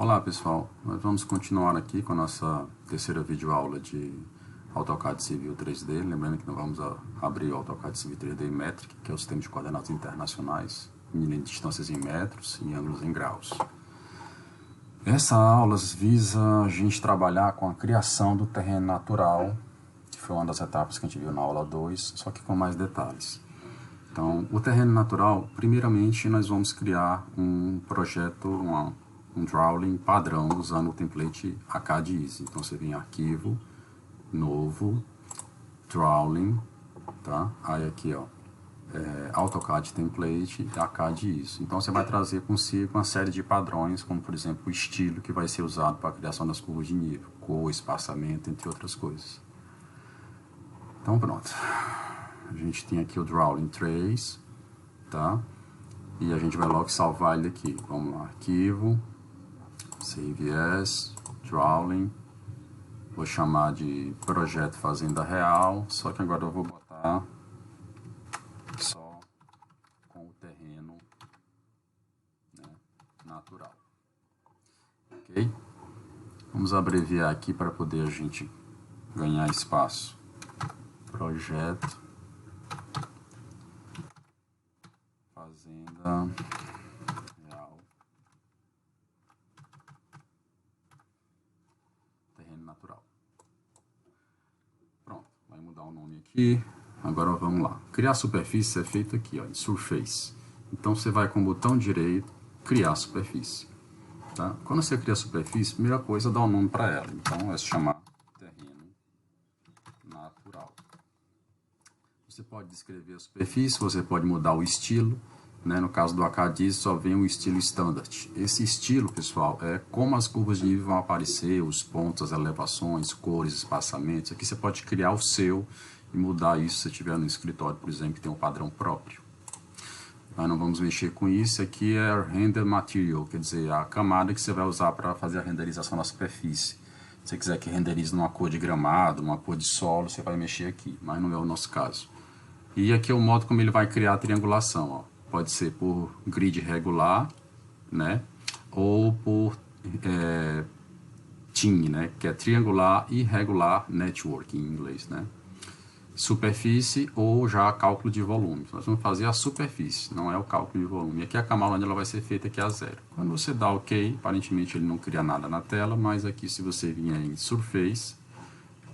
Olá pessoal, nós vamos continuar aqui com a nossa terceira videoaula de AutoCAD Civil 3D. Lembrando que nós vamos abrir o AutoCAD Civil 3D Metric, que é o sistema de coordenadas internacionais, medindo distâncias em metros e ângulos em graus. Essa aula visa a gente trabalhar com a criação do terreno natural, que foi uma das etapas que a gente viu na aula 2, só que com mais detalhes. Então, o terreno natural, primeiramente, nós vamos criar um projeto, um drawing padrão usando o template AutoCAD Easy. Então, você vem em Arquivo, Novo, Drawing, tá? Aí aqui, ó, AutoCAD Template e AutoCAD Easy. Então, você vai trazer consigo uma série de padrões, como, por exemplo, o estilo que vai ser usado para a criação das curvas de nível, cor, espaçamento, entre outras coisas. Então, pronto. A gente tem aqui o Drawing 3, tá? E a gente vai logo salvar ele aqui. Vamos lá, Arquivo, Save As, Drawing. Vou chamar de Projeto Fazenda Real, só que agora eu vou botar só com o terreno, né, natural. Ok? Vamos abreviar aqui para poder a gente ganhar espaço. Projeto Fazenda Real, terreno natural. Pronto, vai mudar o nome aqui. Agora vamos lá. Criar superfície é feito aqui, ó, em Surface. Então você vai com o botão direito, criar superfície. Tá? Quando você cria a superfície, a primeira coisa é dar um nome para ela. Então é se chamar terreno natural. Você pode descrever a superfície, você pode mudar o estilo, né? No caso do AutoCAD só vem o estilo standard. Esse estilo, pessoal, é como as curvas de nível vão aparecer, os pontos, as elevações, cores, espaçamentos. Aqui você pode criar o seu e mudar isso se você tiver no escritório, por exemplo, que tem um padrão próprio. Nós não vamos mexer com isso. Aqui é Render Material, quer dizer, a camada que você vai usar para fazer a renderização da superfície. Se você quiser que renderize numa cor de gramado, numa cor de solo, você vai mexer aqui, mas não é o nosso caso. E aqui é o modo como ele vai criar a triangulação, ó. Pode ser por grid regular, né? Ou por TIN, né? Que é Triangular Irregular Network em inglês, né? Superfície ou já cálculo de volume. Nós vamos fazer a superfície, não é o cálculo de volume. E aqui a camada onde ela vai ser feita aqui é a zero. Quando você dá OK, aparentemente ele não cria nada na tela, mas aqui se você vier em Surface,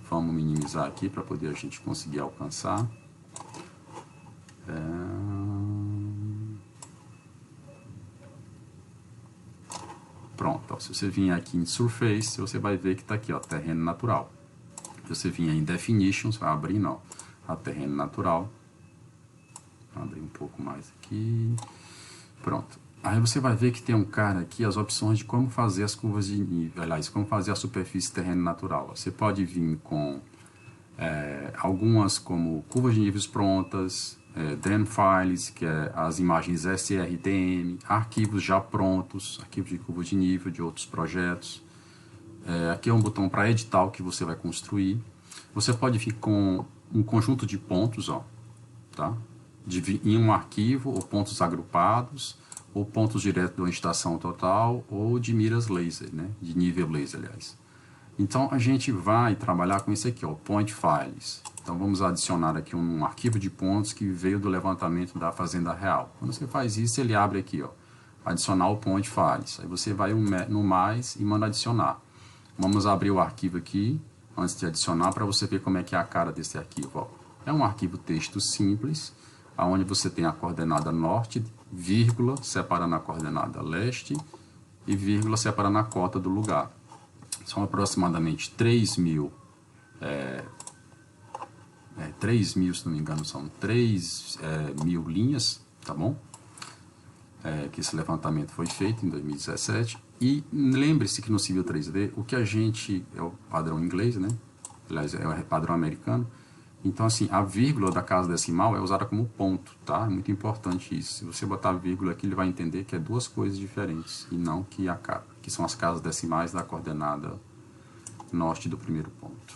vamos minimizar aqui para poder a gente conseguir alcançar. Pronto, ó, se você vier aqui em Surface, você vai ver que está aqui, ó, terreno natural. Se você vier em Definitions, vai abrir, ó, a terreno natural. Vou abrir um pouco mais aqui. Pronto. Aí você vai ver que tem um cara aqui, as opções de como fazer as curvas de nível, aliás, como fazer a superfície terreno natural. Você pode vir com algumas como curvas de níveis prontas, DEN files, que é as imagens SRTM, arquivos já prontos, arquivos de curva de nível de outros projetos. Aqui é um botão para editar o que você vai construir. Você pode vir com um conjunto de pontos, ó, tá? Em um arquivo, ou pontos agrupados, ou pontos direto de uma estação total, ou de miras laser, né? De nível laser, aliás. Então, a gente vai trabalhar com esse aqui, ó, Point Files. Então, vamos adicionar aqui um arquivo de pontos que veio do levantamento da Fazenda Real. Quando você faz isso, ele abre aqui, ó, adicionar o Point Files. Aí você vai no mais e manda adicionar. Vamos abrir o arquivo aqui, antes de adicionar, para você ver como é que é a cara desse arquivo, ó. É um arquivo texto simples, onde você tem a coordenada norte, vírgula, separando a coordenada leste, e vírgula, separando a cota do lugar. São aproximadamente 3.000, 3.000, se não me engano, são 3.000 linhas, tá bom? Que esse levantamento foi feito em 2017. E lembre-se que no Civil 3D, o que a gente, é o padrão inglês, né? Aliás, é o padrão americano. Então, assim, a vírgula da casa decimal é usada como ponto, tá? É muito importante isso. Se você botar vírgula aqui, ele vai entender que é duas coisas diferentes, e não que são as casas decimais da coordenada norte do primeiro ponto.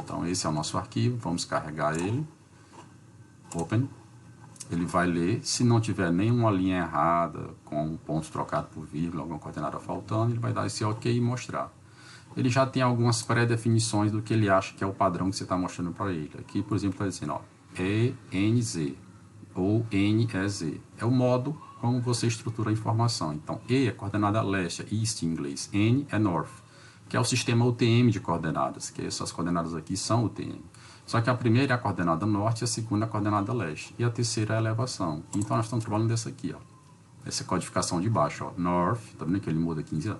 Então, esse é o nosso arquivo, vamos carregar ele. Open. ele vai ler, se não tiver nenhuma linha errada, com um ponto trocado por vírgula, alguma coordenada faltando, ele vai dar esse OK e mostrar. Ele já tem algumas pré-definições do que ele acha que é o padrão que você está mostrando para ele. Aqui, por exemplo, está dizendo, ó, ENZ ou NEZ. É o modo como você estrutura a informação. Então, E é coordenada leste, é East em inglês. N é North, que é o sistema UTM de coordenadas, que essas coordenadas aqui são UTM. Só que a primeira é a coordenada norte, a segunda é a coordenada leste. E a terceira é a elevação. Então, nós estamos trabalhando dessa aqui, ó. Essa codificação de baixo, ó. North, tá vendo que ele muda aqui, ó?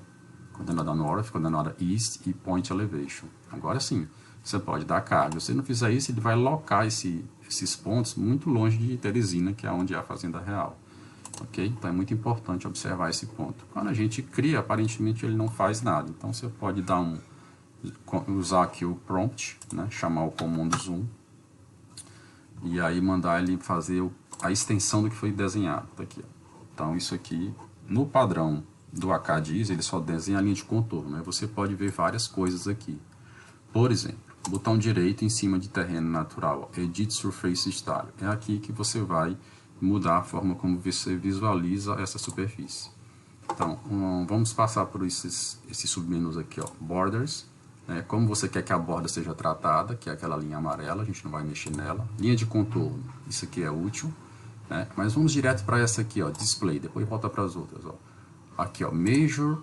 Coordenada North, coordenada East e Point Elevation. Agora sim, você pode dar carga. Se você não fizer isso, ele vai locar esses pontos muito longe de Teresina, que é onde é a fazenda real. Ok? Então é muito importante observar esse ponto. Quando a gente cria, aparentemente ele não faz nada. Então você pode usar aqui o prompt, né? Chamar o comando zoom. E aí mandar ele fazer a extensão do que foi desenhado. Tá aqui, ó. Então isso aqui, no padrão do ACADIS, ele só desenha a linha de contorno, né? Você pode ver várias coisas aqui. Por exemplo, botão direito em cima de terreno natural, Edit Surface Style. É aqui que você vai mudar a forma como você visualiza essa superfície. Então, vamos passar por esses submenus aqui, ó. Borders, né? Como você quer que a borda seja tratada, que é aquela linha amarela, a gente não vai mexer nela. Linha de contorno, isso aqui é útil, né? Mas vamos direto para essa aqui, ó, Display, depois volta para as outras, ó. Aqui, ó, Measure,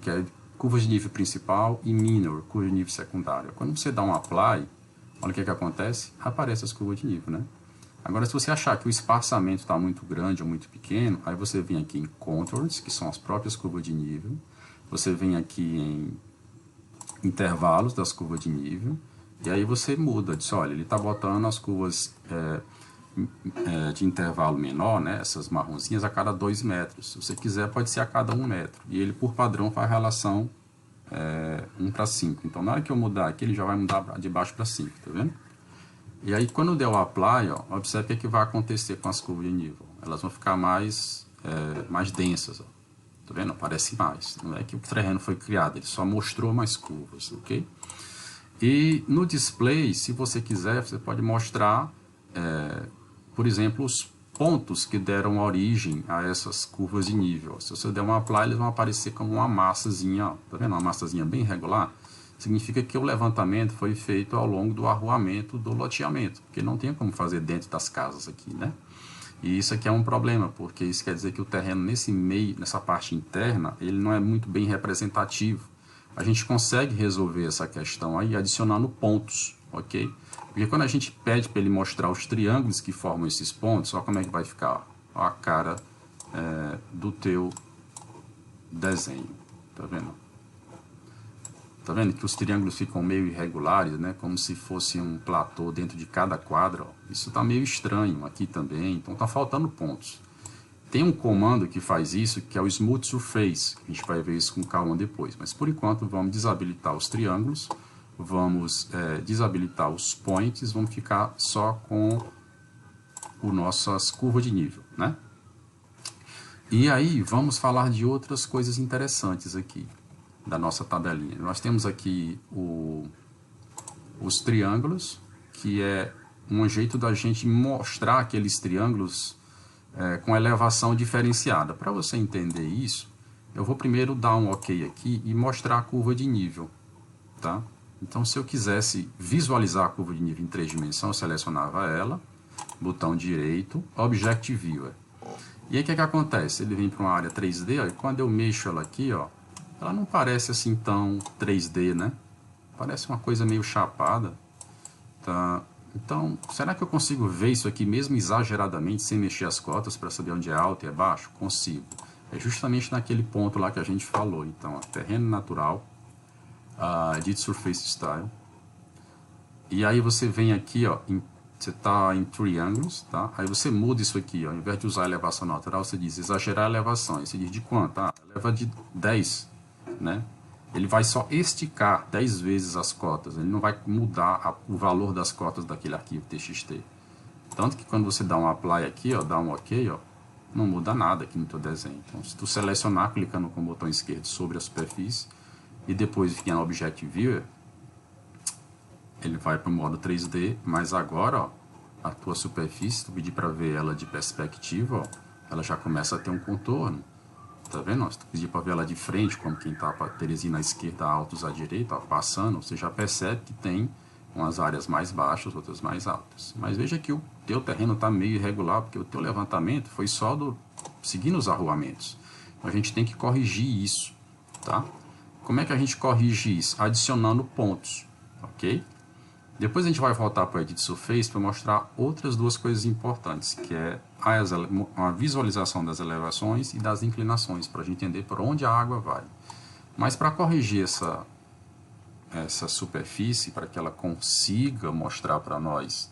que é curva de nível principal, e Minor, curva de nível secundário. Quando você dá um Apply, olha o que acontece, aparece as curvas de nível, né? Agora, se você achar que o espaçamento está muito grande ou muito pequeno, aí você vem aqui em Contours, que são as próprias curvas de nível. Você vem aqui em intervalos das curvas de nível. E aí você muda, diz, olha, ele está botando as curvas de intervalo menor, né, essas marronzinhas, a cada 2 metros. Se você quiser, pode ser a cada 1 metro. E ele, por padrão, faz relação 1 para 5. Então, na hora que eu mudar aqui, ele já vai mudar de baixo para 5, tá vendo? E aí, quando der o Apply, ó, observe o que vai acontecer com as curvas de nível. Elas vão ficar mais densas, ó. Tá vendo? Aparece mais. Não é que o terreno foi criado, ele só mostrou mais curvas, ok? E no display, se você quiser, você pode mostrar, por exemplo, os pontos que deram origem a essas curvas de nível. Se você der um Apply, eles vão aparecer como uma massazinha, ó. Tá vendo? Uma massazinha bem regular. Significa que o levantamento foi feito ao longo do arruamento do loteamento, porque não tem como fazer dentro das casas aqui, né? E isso aqui é um problema, porque isso quer dizer que o terreno nessa parte interna, ele não é muito bem representativo. A gente consegue resolver essa questão aí adicionando pontos, ok? Porque quando a gente pede para ele mostrar os triângulos que formam esses pontos, olha como é que vai ficar, ó, a cara do teu desenho, tá vendo? Tá vendo que os triângulos ficam meio irregulares, né? Como se fosse um platô dentro de cada quadro. Ó. Isso está meio estranho aqui também, então está faltando pontos. Tem um comando que faz isso, que é o Smooth Surface. A gente vai ver isso com calma depois. Mas por enquanto vamos desabilitar os triângulos, vamos desabilitar os points, vamos ficar só com as nossas curvas de nível, né? E aí vamos falar de outras coisas interessantes aqui da nossa tabelinha. Nós temos aqui os triângulos, que é um jeito da gente mostrar aqueles triângulos com elevação diferenciada. Para você entender isso, eu vou primeiro dar um OK aqui e mostrar a curva de nível, tá? Então, se eu quisesse visualizar a curva de nível em 3 dimensões, eu selecionava ela, botão direito, Object Viewer. E aí, o que acontece? Ele vem para uma área 3D, ó, e quando eu mexo ela aqui, ó, ela não parece assim tão 3D, né? Parece uma coisa meio chapada. Tá? Então, será que eu consigo ver isso aqui mesmo exageradamente, sem mexer as cotas, para saber onde é alto e é baixo? Consigo. É justamente naquele ponto lá que a gente falou. Então, ó, terreno natural, Edit Surface Style. E aí você vem aqui, ó, você está em Triangles, tá? Aí você muda isso aqui, ó, ao invés de usar a elevação natural, você diz exagerar a elevação. Aí você diz de quanto? Eleva de 10. Né? Ele vai só esticar 10 vezes as cotas, ele não vai mudar o valor das cotas daquele arquivo TXT. Tanto que quando você dá um Apply aqui, ó, dá um OK, ó, não muda nada aqui no teu desenho. Então, se tu selecionar clicando com o botão esquerdo sobre a superfície e depois vir no Object Viewer, ele vai para o modo 3D, mas agora, ó, a tua superfície, tu pedir para ver ela de perspectiva, ó, ela já começa a ter um contorno. Tá vendo? Se tu pedir para ver ela de frente, como quem tá para Teresina à esquerda, Altos à direita, ó, passando, você já percebe que tem umas áreas mais baixas, outras mais altas. Mas veja que o teu terreno está meio irregular, porque o teu levantamento foi só seguindo os arruamentos. Então a gente tem que corrigir isso, tá? Como é que a gente corrige isso? Adicionando pontos, ok? Depois a gente vai voltar para o Edit Surface para mostrar outras duas coisas importantes, que é a visualização das elevações e das inclinações, para a gente entender por onde a água vai. Mas para corrigir essa superfície, para que ela consiga mostrar para nós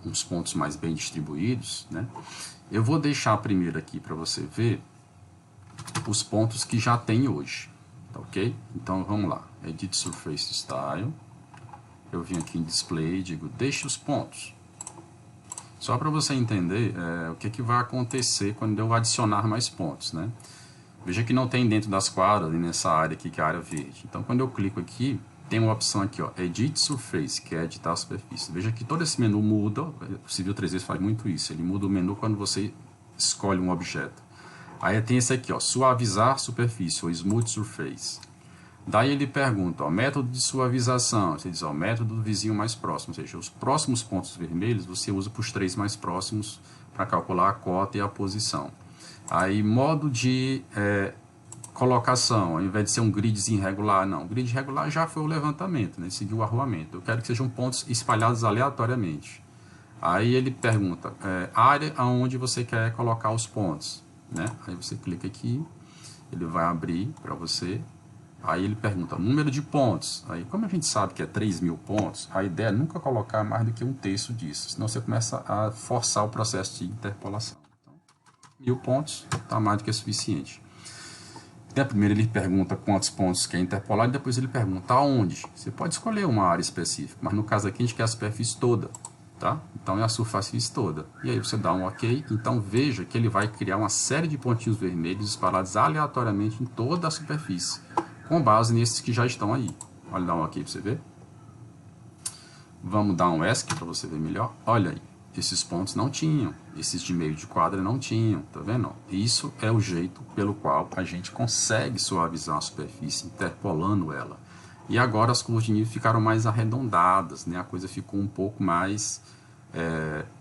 uns pontos mais bem distribuídos, né? Eu vou deixar primeiro aqui para você ver os pontos que já tem hoje, tá ok? Então vamos lá, Edit Surface Style. Eu vim aqui em Display e digo, deixe os pontos. Só para você entender o que vai acontecer quando eu adicionar mais pontos, né? Veja que não tem dentro das quadras, nessa área aqui, que é a área verde. Então, quando eu clico aqui, tem uma opção aqui, ó, Edit Surface, que é editar a superfície. Veja que todo esse menu muda, o Civil 3D faz muito isso, ele muda o menu quando você escolhe um objeto. Aí tem esse aqui, ó, Suavizar Superfície, ou Smooth Surface. Daí ele pergunta, ó, método de suavização, você diz, ó, método do vizinho mais próximo, ou seja, os próximos pontos vermelhos você usa para os 3 mais próximos para calcular a cota e a posição. Aí modo de colocação, ao invés de ser um gridzinho regular, não, o grid regular já foi o levantamento, né, seguiu o arruamento, eu quero que sejam pontos espalhados aleatoriamente. Aí ele pergunta, área aonde você quer colocar os pontos, né, aí você clica aqui, ele vai abrir para você. Aí ele pergunta, número de pontos. Aí, como a gente sabe que é 3.000 pontos, a ideia é nunca colocar mais do que um terço disso, senão você começa a forçar o processo de interpolação. Então, 1.000 pontos está mais do que suficiente. Então, primeiro ele pergunta quantos pontos quer interpolar e depois ele pergunta aonde. Você pode escolher uma área específica, mas no caso aqui a gente quer a superfície toda, tá? Então é a superfície toda. E aí você dá um OK, então veja que ele vai criar uma série de pontinhos vermelhos espalhados aleatoriamente em toda a superfície, com base nesses que já estão aí. Olha, dá um OK para você ver. Vamos dar um ESC para você ver melhor. Olha aí, esses pontos não tinham, esses de meio de quadra não tinham, tá vendo? Isso é o jeito pelo qual a gente consegue suavizar a superfície, interpolando ela. E agora as curvas de nível ficaram mais arredondadas, né? A coisa ficou um pouco mais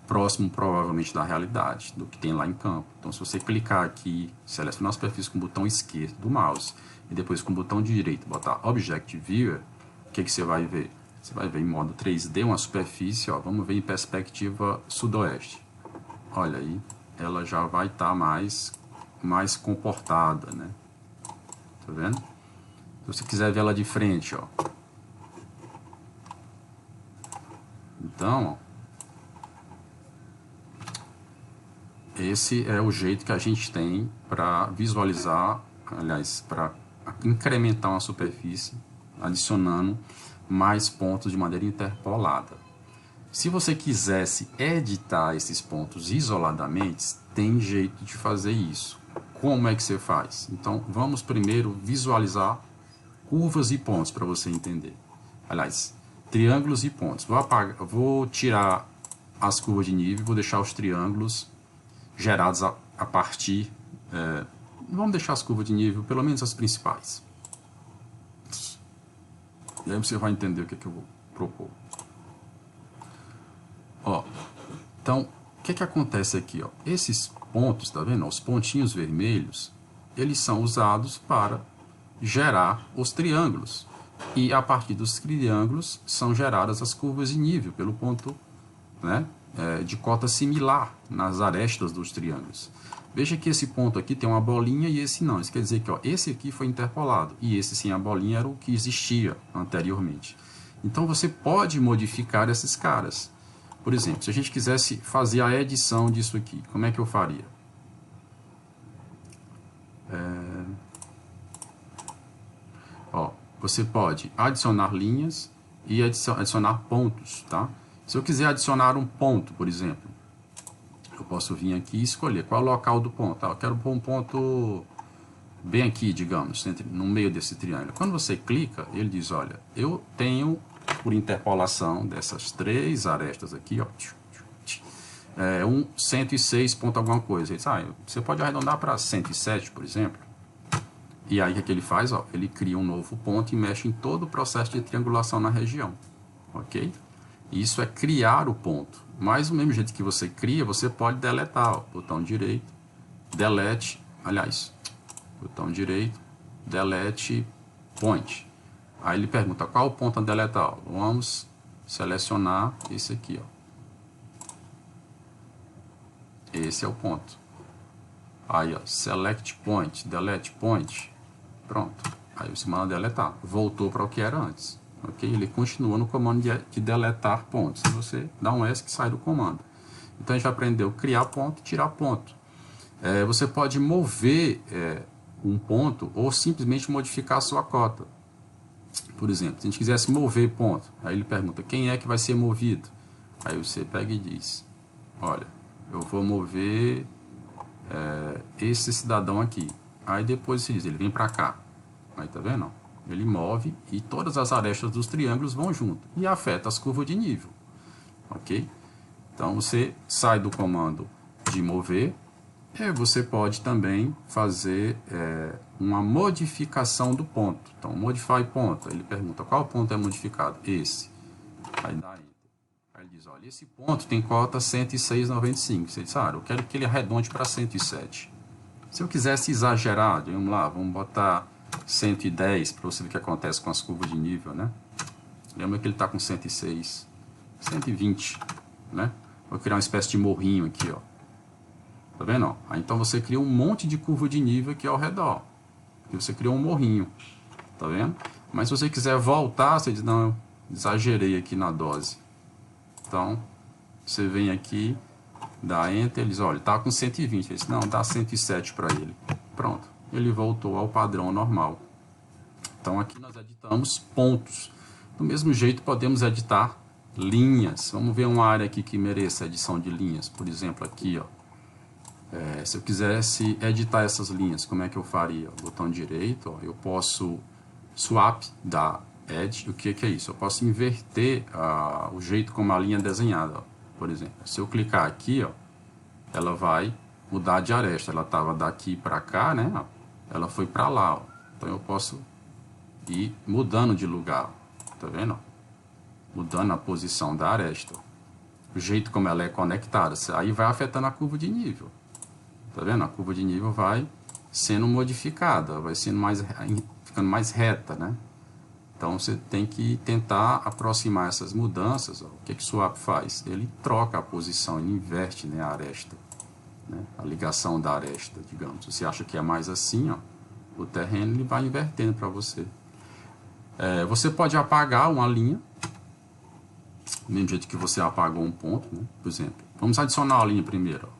próximo, provavelmente, da realidade, do que tem lá em campo. Então, se você clicar aqui, selecionar a superfície com o botão esquerdo do mouse, e depois com o botão direito botar Object Viewer, o que você vai ver? Você vai ver em modo 3D uma superfície, ó, vamos ver em perspectiva sudoeste. Olha aí, ela já vai estar mais comportada, né? Tá vendo? Se você quiser ver ela de frente, ó. Então, ó, esse é o jeito que a gente tem para visualizar, aliás, para incrementar uma superfície, adicionando mais pontos de maneira interpolada. Se você quisesse editar esses pontos isoladamente, tem jeito de fazer isso. Como é que você faz? Então, vamos primeiro visualizar curvas e pontos para você entender. Aliás, triângulos e pontos. Vou tirar as curvas de nível, vou deixar os triângulos gerados a partir... vamos deixar as curvas de nível, pelo menos as principais. E aí você vai entender o que eu vou propor. Ó, então, o que acontece aqui? Ó? Esses pontos, tá vendo? Os pontinhos vermelhos, eles são usados para gerar os triângulos. E a partir dos triângulos são geradas as curvas de nível, pelo ponto, né, de cota similar nas arestas dos triângulos. Veja que esse ponto aqui tem uma bolinha e esse não. Isso quer dizer que ó, esse aqui foi interpolado e esse sem a bolinha era o que existia anteriormente. Então você pode modificar esses caras. Por exemplo, se a gente quisesse fazer a edição disso aqui, como é que eu faria? Ó, você pode adicionar linhas e adicionar pontos, tá? Se eu quiser adicionar um ponto, por exemplo, eu posso vir aqui e escolher qual é o local do ponto. Tá? Eu quero pôr um ponto bem aqui, digamos, no meio desse triângulo. Quando você clica, ele diz, olha, eu tenho por interpolação dessas três arestas aqui, ó, 106 ponto alguma coisa. Ele diz, você pode arredondar para 107, por exemplo. E aí o que ele faz? Ó, ele cria um novo ponto e mexe em todo o processo de triangulação na região. Ok? Isso é criar o ponto. Mas do mesmo jeito que você cria, você pode deletar. Ó, botão direito, delete, aliás, botão direito, delete point. Aí ele pergunta qual o ponto a deletar. Ó, vamos selecionar esse aqui. Ó. Esse é o ponto. Aí, ó, select point, delete point. Pronto. Aí você manda deletar. Voltou para o que era antes. Ok? Ele continua no comando de deletar pontos. Se você dá um ESC, sai do comando. Então a gente aprendeu criar ponto e tirar ponto. Você pode mover um ponto ou simplesmente modificar a sua cota. Por exemplo, se a gente quisesse mover ponto, aí ele pergunta quem é que vai ser movido. Aí você pega e diz, olha, eu vou mover esse cidadão aqui. Aí depois você diz, ele vem para cá. Aí tá vendo? Ele move e todas as arestas dos triângulos vão junto. E afeta as curvas de nível. Ok? Então você sai do comando de mover. E você pode também fazer uma modificação do ponto. Então, modify ponto. Ele pergunta qual ponto é modificado? Esse. Aí dá Enter. Aí ele diz, olha, esse ponto tem cota 106,95. Você diz, eu quero que ele arredonde para 107. Se eu quisesse exagerar, vamos lá, vamos botar 110 para você ver o que acontece com as curvas de nível, né? Lembra que ele está com 106, 120, né? Vou criar uma espécie de morrinho aqui, ó. Tá vendo? Ó? Aí, então você cria um monte de curva de nível aqui ao redor. Porque você criou um morrinho. Tá vendo? Mas se você quiser voltar, você diz, não, eu exagerei aqui na dose. Então, você vem aqui, dá Enter, ele diz, olha, tá com 120. Ele diz, não, dá 107 para ele. Pronto. Ele voltou ao padrão normal. Então, aqui nós editamos pontos. Do mesmo jeito, podemos editar linhas. Vamos ver uma área aqui que mereça edição de linhas. Por exemplo, aqui, ó. Se eu quisesse editar essas linhas, como é que eu faria? Botão direito, ó, eu posso swap da edge. O que é isso? Eu posso inverter o jeito como a linha é desenhada. Ó. Por exemplo, se eu clicar aqui, ó, ela vai mudar de aresta. Ela estava daqui para cá, né? Ó, ela foi para lá. Ó. Então eu posso ir mudando de lugar. Ó. Tá vendo? Ó? Mudando a posição da aresta. Ó. O jeito como ela é conectada. Aí vai afetando a curva de nível. Tá vendo? A curva de nível vai sendo modificada, vai sendo ficando mais reta, né? Então você tem que tentar aproximar essas mudanças. Ó. O que o swap faz? Ele troca a posição, ele inverte, né, a aresta, né? A ligação da aresta, digamos. Você acha que é mais assim, ó, o terreno ele vai invertendo para você. Você pode apagar uma linha, do mesmo jeito que você apagou um ponto, né? Por exemplo, vamos adicionar a linha primeiro, ó.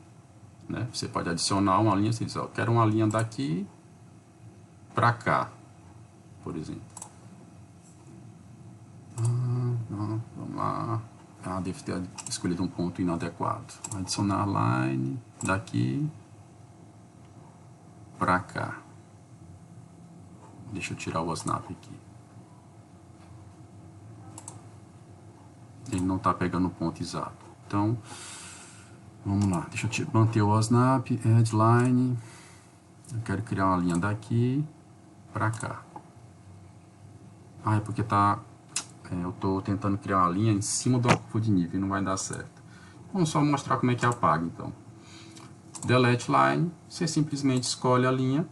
Né? Você pode adicionar uma linha, você diz, ó, quero uma linha daqui para cá, por exemplo. Vamos lá. Deve ter escolhido um ponto inadequado. Adicionar line daqui para cá. Deixa eu tirar o snap aqui. Ele não está pegando o ponto exato. Então, vamos lá, deixa eu manter o snap, edge line, eu quero criar uma linha daqui para cá. É porque eu estou tentando criar uma linha em cima do curva de nível e não vai dar certo. Vamos só mostrar como é que apaga, então. Delete line, você simplesmente escolhe a linha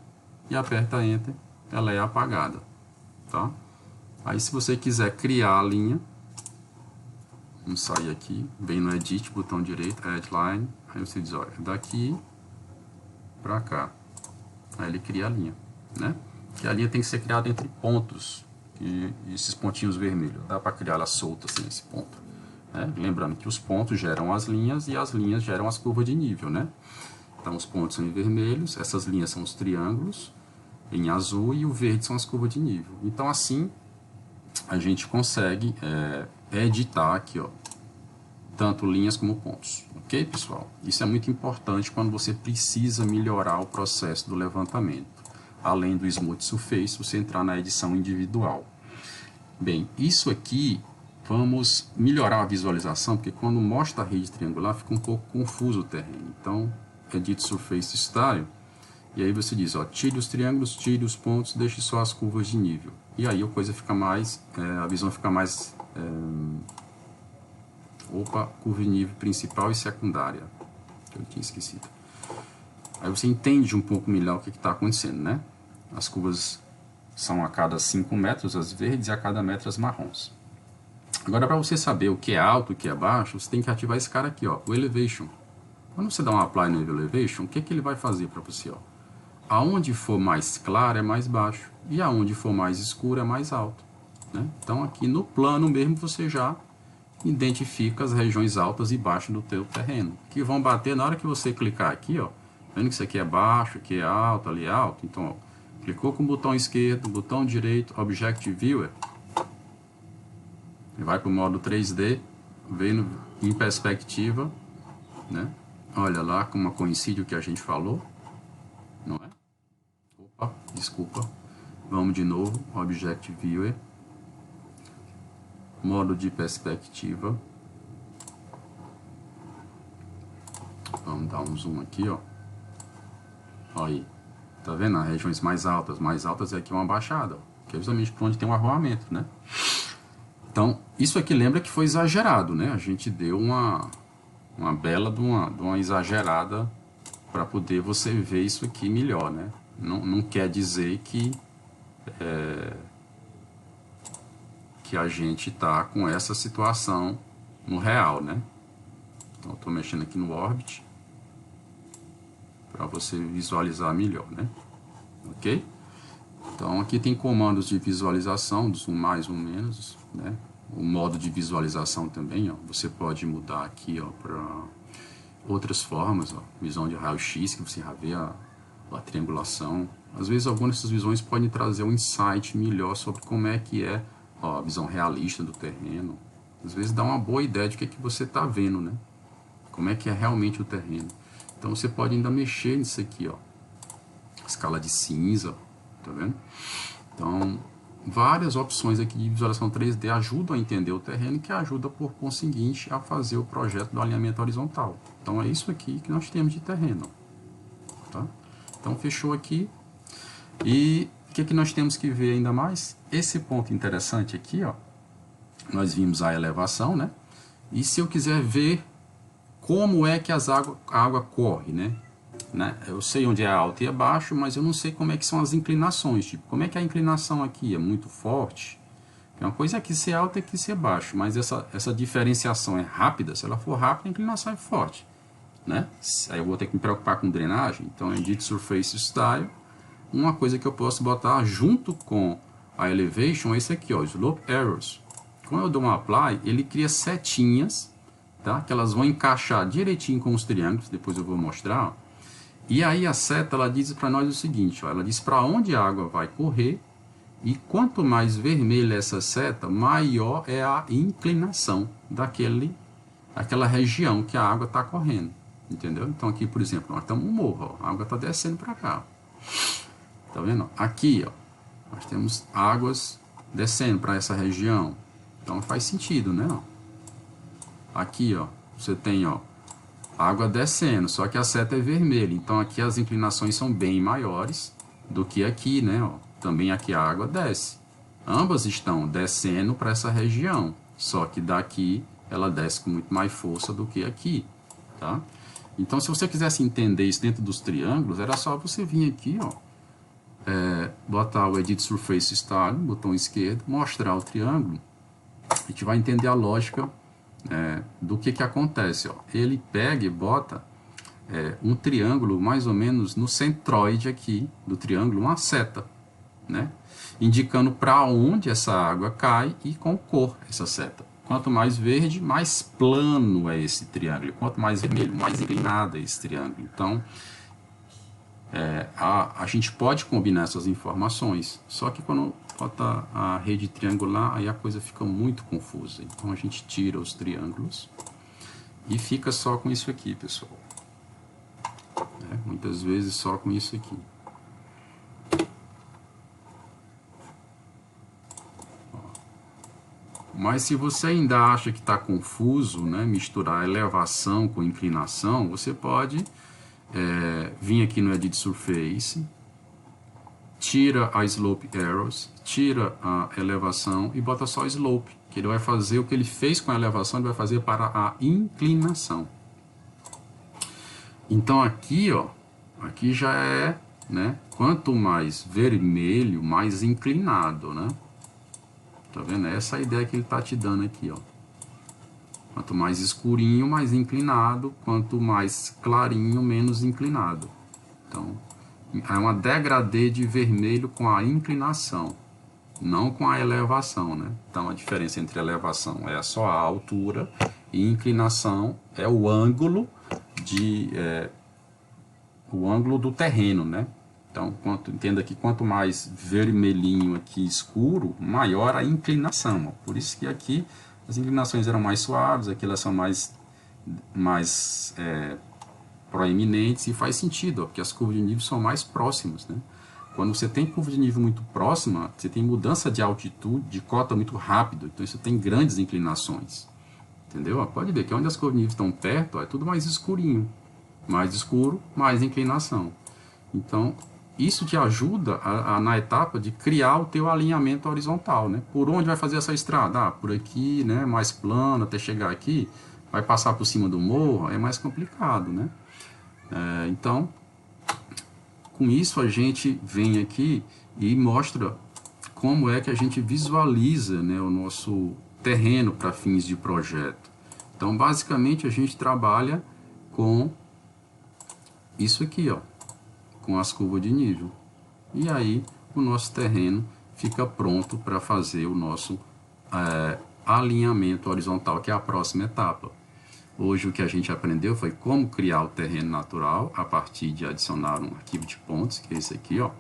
e aperta Enter, ela é apagada, tá? Aí se você quiser criar a linha, vamos sair aqui, vem no Edit, botão direito, Add Line, aí você diz, olha, daqui para cá. Aí ele cria a linha, né? Que a linha tem que ser criada entre pontos, e esses pontinhos vermelhos. Dá para criar ela solta assim, esse ponto. Né? Lembrando que os pontos geram as linhas e as linhas geram as curvas de nível, né? Então os pontos são em vermelhos, essas linhas são os triângulos, em azul, e o verde são as curvas de nível. Então assim, a gente consegue editar aqui, ó, tanto linhas como pontos, ok, pessoal? Isso é muito importante quando você precisa melhorar o processo do levantamento. Além do Smooth Surface, você entrar na edição individual. Bem, isso aqui vamos melhorar a visualização, porque quando mostra a rede triangular fica um pouco confuso o terreno. Então, Edit Surface Style, e aí você diz, ó, tire os triângulos, tire os pontos, deixe só as curvas de nível. E aí a coisa fica mais, a visão fica mais, curva de nível principal e secundária, que eu tinha esquecido. Aí você entende um pouco melhor o que está acontecendo, né? As curvas são a cada 5 metros as verdes e a cada metro as marrons. Agora, para você saber o que é alto e o que é baixo, você tem que ativar esse cara aqui, ó, o Elevation. Quando você dá um Apply no Elevation, o que ele vai fazer para você? Ó? Aonde for mais claro é mais baixo e aonde for mais escuro é mais alto. Né? Então, aqui no plano mesmo, você já identifica as regiões altas e baixas do teu terreno, que vão bater na hora que você clicar aqui, ó, vendo que isso aqui é baixo, aqui é alto, ali é alto. Então, ó, clicou com o botão esquerdo, botão direito, Object Viewer, e vai para o modo 3D, vendo em perspectiva, né? Olha lá como coincide o que a gente falou, não é? Opa, desculpa. Vamos de novo, Object Viewer, modo de perspectiva. Vamos dar um zoom aqui, ó. Olha aí, tá vendo? As regiões mais altas é aqui uma baixada, ó, que é justamente por onde tem um arvoamento, né? Então, isso aqui lembra que foi exagerado, né? A gente deu uma bela de uma exagerada para poder você ver isso aqui melhor, né? Não quer dizer que a gente tá com essa situação no real, né? Então, eu estou mexendo aqui no Orbit para você visualizar melhor, né? Ok? Então, aqui tem comandos de visualização, do zoom mais, zoom menos, né? O modo de visualização também, ó, você pode mudar aqui, ó, para outras formas, ó, visão de raio-x, que você já vê a triangulação. Às vezes, algumas dessas visões podem trazer um insight melhor sobre como é que é, ó, a visão realista do terreno. Às vezes, dá uma boa ideia de o que é que você está vendo, né? Como é que é realmente o terreno. Então, você pode ainda mexer nisso aqui, ó, escala de cinza, tá vendo? Então, várias opções aqui de visualização 3D ajudam a entender o terreno, que ajuda, por conseguinte, a fazer o projeto do alinhamento horizontal. Então, é isso aqui que nós temos de terreno. Tá? Então, fechou aqui. E o que, que nós temos que ver ainda mais? Esse ponto interessante aqui, ó, nós vimos a elevação, né? E se eu quiser ver como é que a água corre, né? Eu sei onde é alto e é baixo, mas eu não sei como é que são as inclinações. Tipo, como é que a inclinação aqui é muito forte? Uma coisa é aqui ser alto e aqui ser baixo, mas essa diferenciação é rápida. Se ela for rápida, a inclinação é forte, né? Aí eu vou ter que me preocupar com drenagem. Então, Edit Surface Style. Uma coisa que eu posso botar junto com a Elevation é esse aqui, ó, Slope Arrows. Quando eu dou um Apply, ele cria setinhas, tá? Que elas vão encaixar direitinho com os triângulos. Depois eu vou mostrar, ó. E aí a seta, ela diz para nós o seguinte, ó, ela diz para onde a água vai correr, e quanto mais vermelha essa seta, maior é a inclinação daquela região que a água está correndo, entendeu? Então aqui, por exemplo, nós estamos no morro, ó, a água está descendo para cá, tá vendo? Aqui, ó, nós temos águas descendo para essa região, então faz sentido, né? Aqui, ó, você tem, ó, água descendo, só que a seta é vermelha, então aqui as inclinações são bem maiores do que aqui, né? Ó, também aqui a água desce. Ambas estão descendo para essa região, só que daqui ela desce com muito mais força do que aqui, tá? Então, se você quisesse entender isso dentro dos triângulos, era só você vir aqui, ó, botar o Edit Surface Style, botão esquerdo, mostrar o triângulo, a gente vai entender a lógica do que acontece, ó. Ele pega e bota um triângulo mais ou menos no centroide aqui do triângulo, uma seta, né? Indicando para onde essa água cai e com cor essa seta. Quanto mais verde, mais plano é esse triângulo. Quanto mais vermelho, mais inclinado é esse triângulo. Então, a gente pode combinar essas informações, só que quando bota a rede triangular, aí a coisa fica muito confusa. Então a gente tira os triângulos e fica só com isso aqui, pessoal. Muitas vezes só com isso aqui. Mas se você ainda acha que está confuso, né, misturar elevação com inclinação, você pode vir aqui no Edit Surface, tira a Slope Arrows, tira a elevação e bota só Slope, que ele vai fazer o que ele fez com a elevação, ele vai fazer para a inclinação. Então aqui, ó, aqui já é, né, quanto mais vermelho, mais inclinado, né? Tá vendo? Essa é a ideia que ele tá te dando aqui, ó. Quanto mais escurinho, mais inclinado, quanto mais clarinho, menos inclinado. Então, é uma degradê de vermelho com a inclinação, não com a elevação, né? Então, a diferença entre elevação é só a altura e inclinação é o ângulo o ângulo do terreno, né? Então, entenda que quanto mais vermelhinho aqui escuro, maior a inclinação. Ó. Por isso que aqui as inclinações eram mais suaves, aqui elas são mais proeminentes, e faz sentido, ó, porque as curvas de nível são mais próximas, né? Quando você tem curva de nível muito próxima, você tem mudança de altitude, de cota muito rápido, então você tem grandes inclinações. Entendeu? Ó, pode ver que onde as curvas de nível estão perto, ó, é tudo mais escurinho. Mais escuro, mais inclinação. Então, isso te ajuda na etapa de criar o teu alinhamento horizontal, né? Por onde vai fazer essa estrada? Ah, por aqui, né? Mais plano até chegar aqui. Vai passar por cima do morro, é mais complicado, né? Então, com isso a gente vem aqui e mostra como é que a gente visualiza, né, o nosso terreno para fins de projeto. Então, basicamente, a gente trabalha com isso aqui, ó, com as curvas de nível. E aí o nosso terreno fica pronto para fazer o nosso alinhamento horizontal, que é a próxima etapa. Hoje o que a gente aprendeu foi como criar o terreno natural a partir de adicionar um arquivo de pontos, que é esse aqui, ó,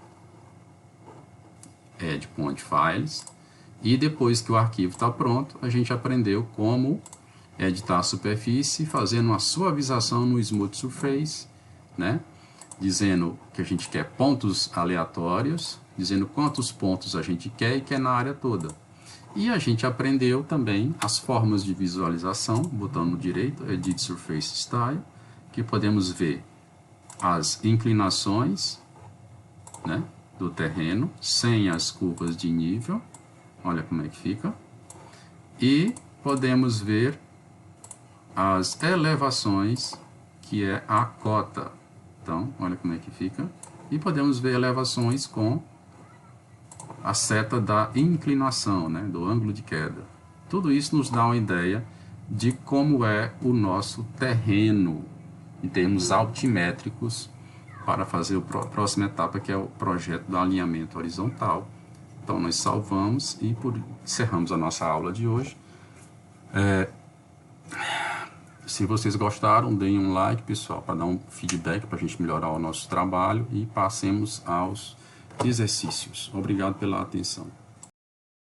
Add Point Files. E depois que o arquivo está pronto, a gente aprendeu como editar a superfície, fazendo uma suavização no Smooth Surface, né? Dizendo que a gente quer pontos aleatórios, dizendo quantos pontos a gente quer e quer na área toda. E a gente aprendeu também as formas de visualização, botão no direito, Edit Surface Style, que podemos ver as inclinações, né, do terreno, sem as curvas de nível, olha como é que fica, e podemos ver as elevações, que é a cota. Então, olha como é que fica. E podemos ver elevações com a seta da inclinação, né, do ângulo de queda. Tudo isso nos dá uma ideia de como é o nosso terreno, em termos altimétricos, para fazer a próxima etapa, que é o projeto do alinhamento horizontal. Então, nós salvamos e encerramos a nossa aula de hoje. Se vocês gostaram, deem um like, pessoal, para dar um feedback, para a gente melhorar o nosso trabalho, e passemos aos exercícios. Obrigado pela atenção.